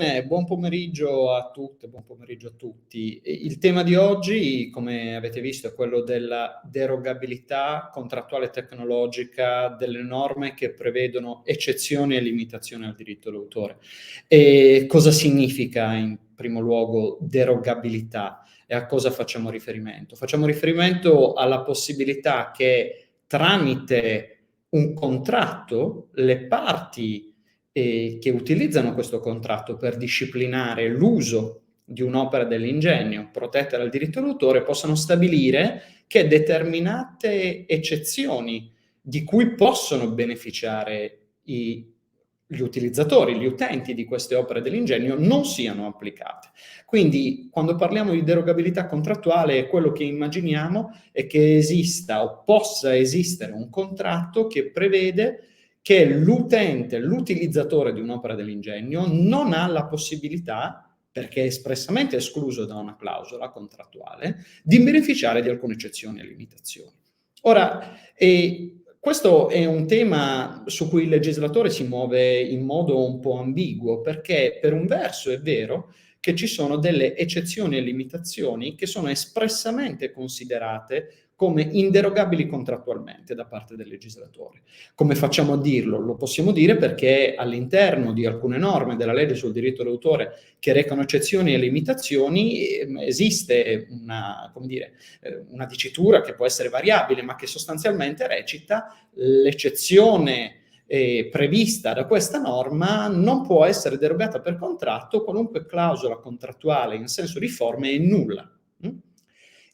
Bene, buon pomeriggio a tutte, buon pomeriggio a tutti. Il tema di oggi, come avete visto, è quello della derogabilità contrattuale tecnologica delle norme che prevedono eccezioni e limitazioni al diritto d'autore. E cosa significa in primo luogo derogabilità e a cosa facciamo riferimento? Facciamo riferimento alla possibilità che tramite un contratto le parti che utilizzano questo contratto per disciplinare l'uso di un'opera dell'ingegno protetta dal diritto d'autore possano stabilire che determinate eccezioni di cui possono beneficiare gli utilizzatori, gli utenti di queste opere dell'ingegno non siano applicate. Quindi quando parliamo di derogabilità contrattuale, quello che immaginiamo è che esista o possa esistere un contratto che prevede che l'utente, l'utilizzatore di un'opera dell'ingegno non ha la possibilità, perché è espressamente escluso da una clausola contrattuale, di beneficiare di alcune eccezioni e limitazioni. Ora, questo è un tema su cui il legislatore si muove in modo un po' ambiguo, perché per un verso è vero che ci sono delle eccezioni e limitazioni che sono espressamente considerate come inderogabili contrattualmente da parte del legislatore. Come facciamo a dirlo? Lo possiamo dire perché all'interno di alcune norme della legge sul diritto d'autore che recano eccezioni e limitazioni esiste una dicitura che può essere variabile, ma che sostanzialmente recita: l'eccezione prevista da questa norma non può essere derogata per contratto, qualunque clausola contrattuale in senso di forma è nulla.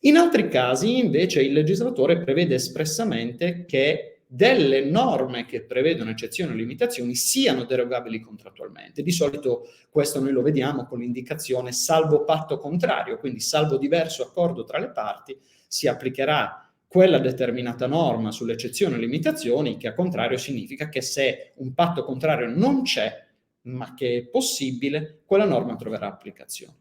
In altri casi, invece, il legislatore prevede espressamente che delle norme che prevedono eccezioni o limitazioni siano derogabili contrattualmente. Di solito questo noi lo vediamo con l'indicazione salvo patto contrario, quindi salvo diverso accordo tra le parti, si applicherà quella determinata norma sulle eccezioni o limitazioni, che a contrario significa che se un patto contrario non c'è, ma che è possibile, quella norma troverà applicazione.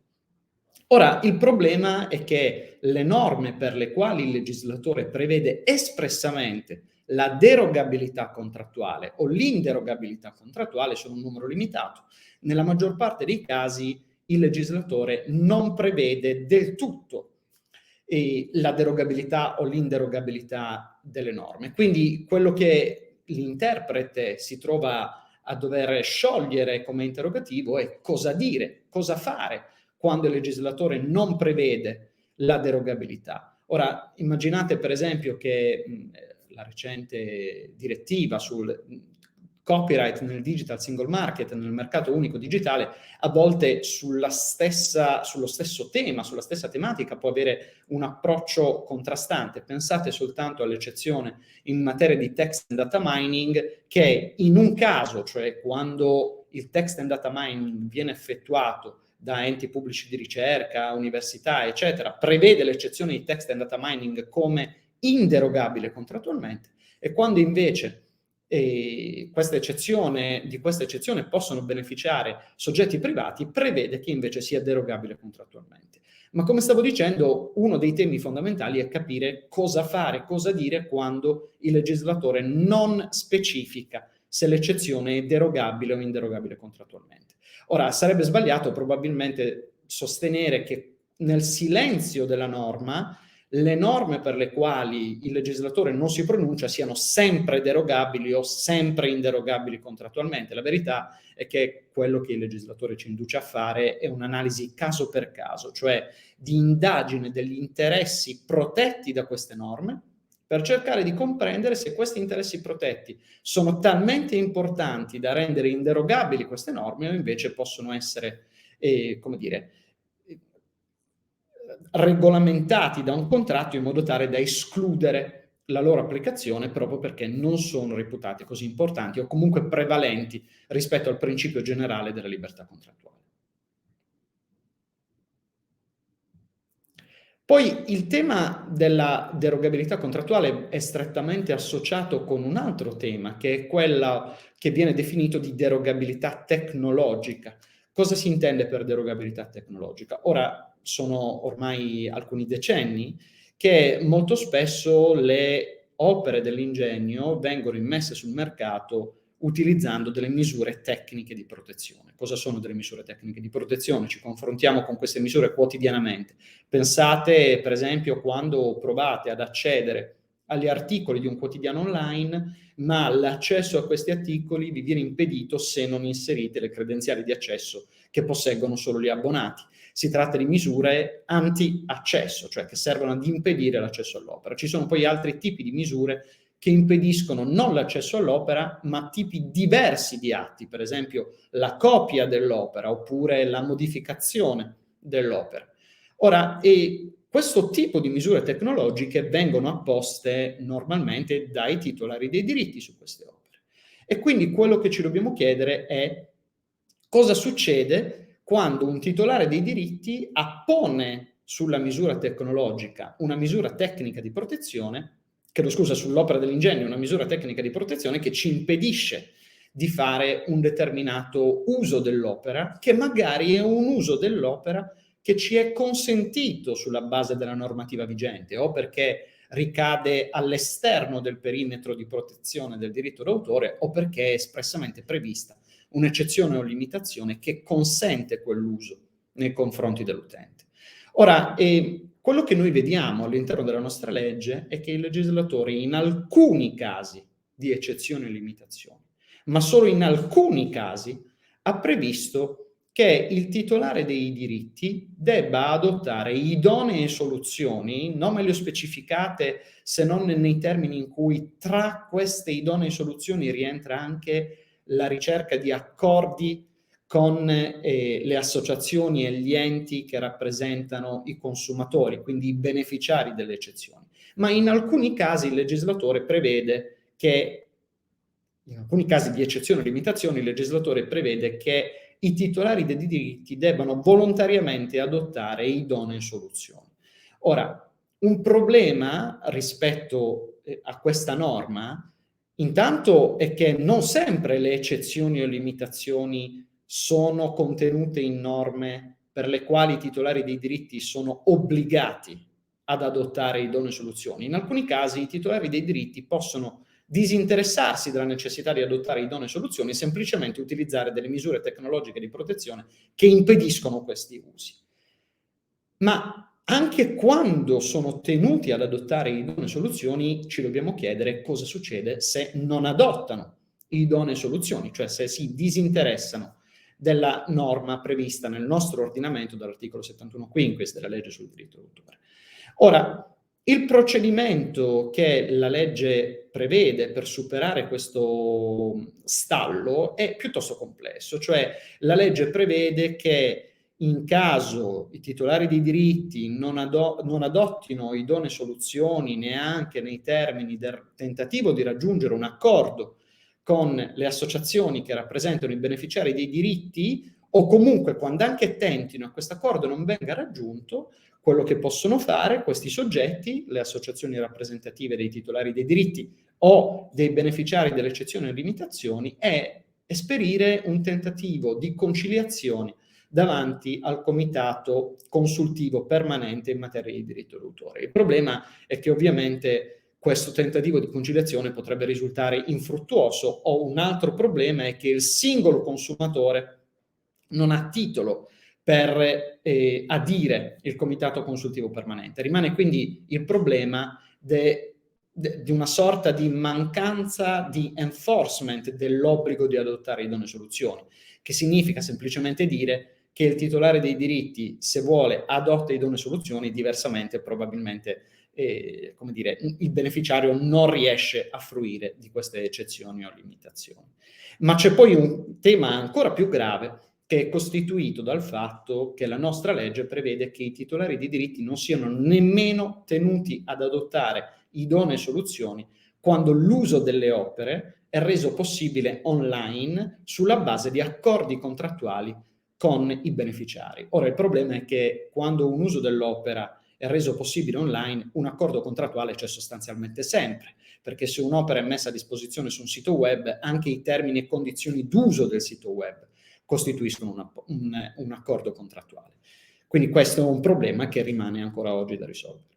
Ora, il problema è che le norme per le quali il legislatore prevede espressamente la derogabilità contrattuale o l'inderogabilità contrattuale sono un numero limitato. Nella maggior parte dei casi il legislatore non prevede del tutto la derogabilità o l'inderogabilità delle norme. Quindi quello che l'interprete si trova a dover sciogliere come interrogativo è cosa dire, cosa fare quando il legislatore non prevede la derogabilità. Ora, immaginate per esempio che la recente direttiva sul copyright nel digital single market, nel mercato unico digitale, a volte sullo stesso tema, sulla stessa tematica, può avere un approccio contrastante. Pensate soltanto all'eccezione in materia di text and data mining, che in un caso, cioè quando il text and data mining viene effettuato da enti pubblici di ricerca, università, eccetera, prevede l'eccezione di text and data mining come inderogabile contrattualmente, e quando invece di questa eccezione possono beneficiare soggetti privati, prevede che invece sia derogabile contrattualmente. Ma come stavo dicendo, uno dei temi fondamentali è capire cosa fare, cosa dire quando il legislatore non specifica se l'eccezione è derogabile o inderogabile contrattualmente. Ora, sarebbe sbagliato probabilmente sostenere che nel silenzio della norma le norme per le quali il legislatore non si pronuncia siano sempre derogabili o sempre inderogabili contrattualmente. La verità è che quello che il legislatore ci induce a fare è un'analisi caso per caso, cioè di indagine degli interessi protetti da queste norme, per cercare di comprendere se questi interessi protetti sono talmente importanti da rendere inderogabili queste norme o invece possono essere, regolamentati da un contratto in modo tale da escludere la loro applicazione proprio perché non sono reputati così importanti o comunque prevalenti rispetto al principio generale della libertà contrattuale. Poi il tema della derogabilità contrattuale è strettamente associato con un altro tema, che è quello che viene definito di derogabilità tecnologica. Cosa si intende per derogabilità tecnologica? Ora, sono ormai alcuni decenni che molto spesso le opere dell'ingegno vengono immesse sul mercato utilizzando delle misure tecniche di protezione. Cosa sono delle misure tecniche di protezione? Ci confrontiamo con queste misure quotidianamente. Pensate, per esempio, quando provate ad accedere agli articoli di un quotidiano online, ma l'accesso a questi articoli vi viene impedito se non inserite le credenziali di accesso che posseggono solo gli abbonati. Si tratta di misure anti-accesso, cioè che servono ad impedire l'accesso all'opera. Ci sono poi altri tipi di misure che impediscono non l'accesso all'opera, ma tipi diversi di atti, per esempio la copia dell'opera oppure la modificazione dell'opera. Ora, questo tipo di misure tecnologiche vengono apposte normalmente dai titolari dei diritti su queste opere. E quindi quello che ci dobbiamo chiedere è cosa succede quando un titolare dei diritti appone sulla misura tecnologica una misura tecnica di protezione, sull'opera dell'ingegno una misura tecnica di protezione che ci impedisce di fare un determinato uso dell'opera, che magari è un uso dell'opera che ci è consentito sulla base della normativa vigente o perché ricade all'esterno del perimetro di protezione del diritto d'autore o perché è espressamente prevista un'eccezione o limitazione che consente quell'uso nei confronti dell'utente. Ora, quello che noi vediamo all'interno della nostra legge è che il legislatore in alcuni casi di eccezioni e limitazioni, ma solo in alcuni casi, ha previsto che il titolare dei diritti debba adottare idonee soluzioni, non meglio specificate se non nei termini in cui tra queste idonee soluzioni rientra anche la ricerca di accordi con le associazioni e gli enti che rappresentano i consumatori, quindi i beneficiari delle eccezioni. Ma in alcuni casi il legislatore prevede che, in alcuni casi di eccezione o limitazioni, il legislatore prevede che i titolari dei diritti debbano volontariamente adottare idonee soluzioni. Ora, un problema rispetto a questa norma, intanto, è che non sempre le eccezioni o limitazioni sono contenute in norme per le quali i titolari dei diritti sono obbligati ad adottare idonee soluzioni. In alcuni casi i titolari dei diritti possono disinteressarsi della necessità di adottare idonee soluzioni e semplicemente utilizzare delle misure tecnologiche di protezione che impediscono questi usi. Ma anche quando sono tenuti ad adottare idonee soluzioni, ci dobbiamo chiedere cosa succede se non adottano idonee soluzioni, cioè se si disinteressano della norma prevista nel nostro ordinamento dall'articolo 71 quinquies della legge sul diritto d'autore. Ora, il procedimento che la legge prevede per superare questo stallo è piuttosto complesso, cioè la legge prevede che in caso i titolari dei diritti non adottino idonee soluzioni neanche nei termini del tentativo di raggiungere un accordo con le associazioni che rappresentano i beneficiari dei diritti, o comunque quando anche tentino e questo accordo non venga raggiunto, quello che possono fare questi soggetti, le associazioni rappresentative dei titolari dei diritti o dei beneficiari delle eccezioni e limitazioni, è esperire un tentativo di conciliazione davanti al Comitato Consultivo Permanente in materia di diritto d'autore. Il problema è che ovviamente questo tentativo di conciliazione potrebbe risultare infruttuoso, o un altro problema è che il singolo consumatore non ha titolo per adire il Comitato Consultivo Permanente. Rimane quindi il problema di una sorta di mancanza di enforcement dell'obbligo di adottare idonee soluzioni, che significa semplicemente dire che il titolare dei diritti, se vuole, adotta idonee soluzioni, diversamente probabilmente il beneficiario non riesce a fruire di queste eccezioni o limitazioni. Ma c'è poi un tema ancora più grave, che è costituito dal fatto che la nostra legge prevede che i titolari dei diritti non siano nemmeno tenuti ad adottare idonee soluzioni quando l'uso delle opere è reso possibile online sulla base di accordi contrattuali con i beneficiari. Ora, il problema è che quando un uso dell'opera è reso possibile online, un accordo contrattuale c'è sostanzialmente sempre, perché se un'opera è messa a disposizione su un sito web, anche i termini e condizioni d'uso del sito web costituiscono un accordo contrattuale. Quindi questo è un problema che rimane ancora oggi da risolvere.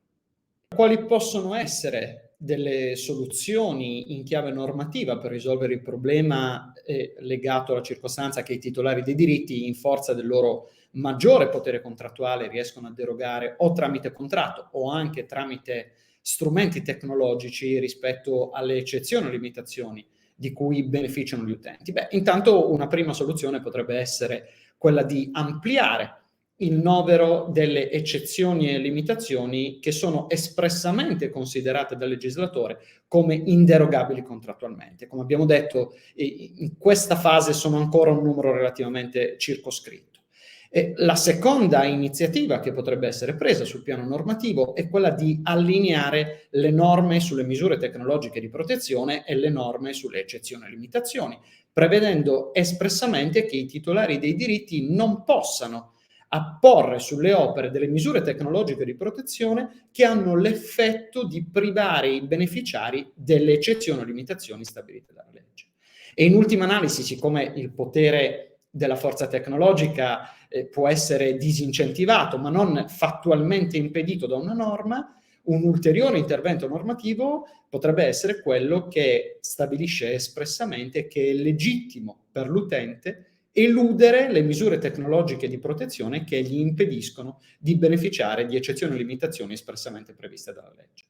Quali possono essere delle soluzioni in chiave normativa per risolvere il problema legato alla circostanza che i titolari dei diritti, in forza del loro maggiore potere contrattuale, riescono a derogare o tramite contratto o anche tramite strumenti tecnologici rispetto alle eccezioni o limitazioni di cui beneficiano gli utenti. Beh, intanto una prima soluzione potrebbe essere quella di ampliare il novero delle eccezioni e limitazioni che sono espressamente considerate dal legislatore come inderogabili contrattualmente. Come abbiamo detto, in questa fase sono ancora un numero relativamente circoscritto. E la seconda iniziativa che potrebbe essere presa sul piano normativo è quella di allineare le norme sulle misure tecnologiche di protezione e le norme sulle eccezioni e limitazioni, prevedendo espressamente che i titolari dei diritti non possano apporre sulle opere delle misure tecnologiche di protezione che hanno l'effetto di privare i beneficiari delle eccezioni o limitazioni stabilite dalla legge. E in ultima analisi, siccome il potere della forza tecnologica può essere disincentivato, ma non fattualmente impedito da una norma, un ulteriore intervento normativo potrebbe essere quello che stabilisce espressamente che è legittimo per l'utente eludere le misure tecnologiche di protezione che gli impediscono di beneficiare di eccezioni e limitazioni espressamente previste dalla legge.